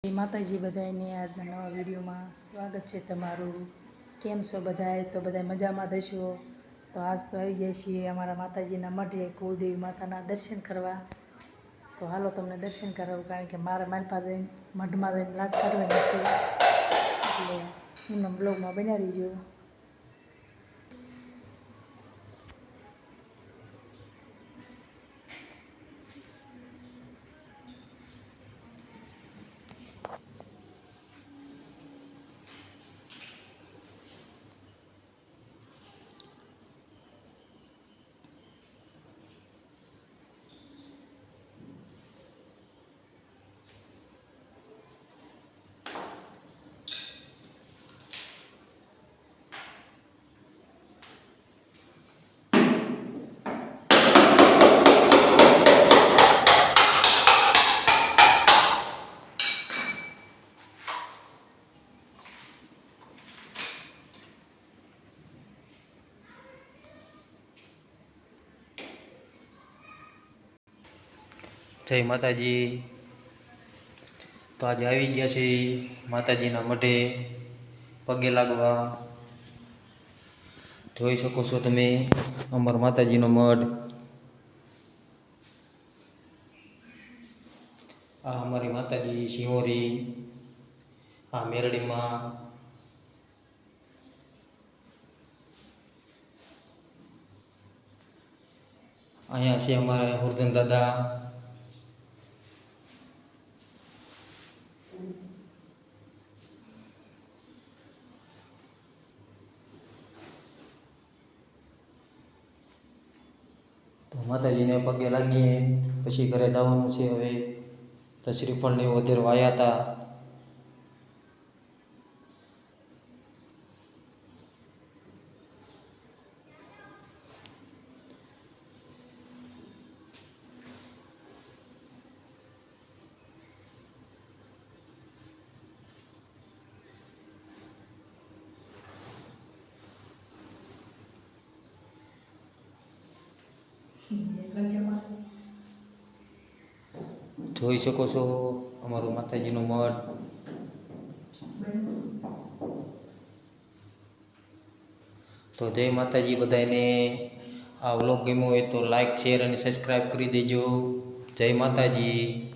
માતાજી બધાને આજના નવા વિડીયોમાં સ્વાગત છે તમારું। કેમ છો બધાય? તો બધા મજામાં થશો। તો આજ તો આવી જાય છીએ અમારા માતાજીના મઢે કુળદેવી માતાના દર્શન કરવા। તો હાલો તમને દર્શન કરાવું, કારણ કે મારી પાસે મઢમાં જઈને લાજ કાઢવાની છે, એટલે હું બ્લોગમાં બનાવી રહીજો। જય માતાજી। તો આજે આવી ગયા છે માતાજીના મઢે પગે લાગવા। જોઈ શકો છો તમે અમાર માતાજીનો મઢ। આ અમારી માતાજી શિહોરી, આ મેરડીમાં। અહીંયા છે અમારા હુરધન દાદા। તો માતાજીને પગે લાગીએ પછી ઘરે જવાનું છે। હવે તો શ્રીફળને વધારે વાયા હતા। જોઈ શકો છો અમારું માતાજીનું મઢ। તો જય માતાજી બધાને। આ વ્લોગ ગમ્યો હોય તો લાઈક, શેર અને સબસ્ક્રાઈબ કરી દેજો। જય માતાજી।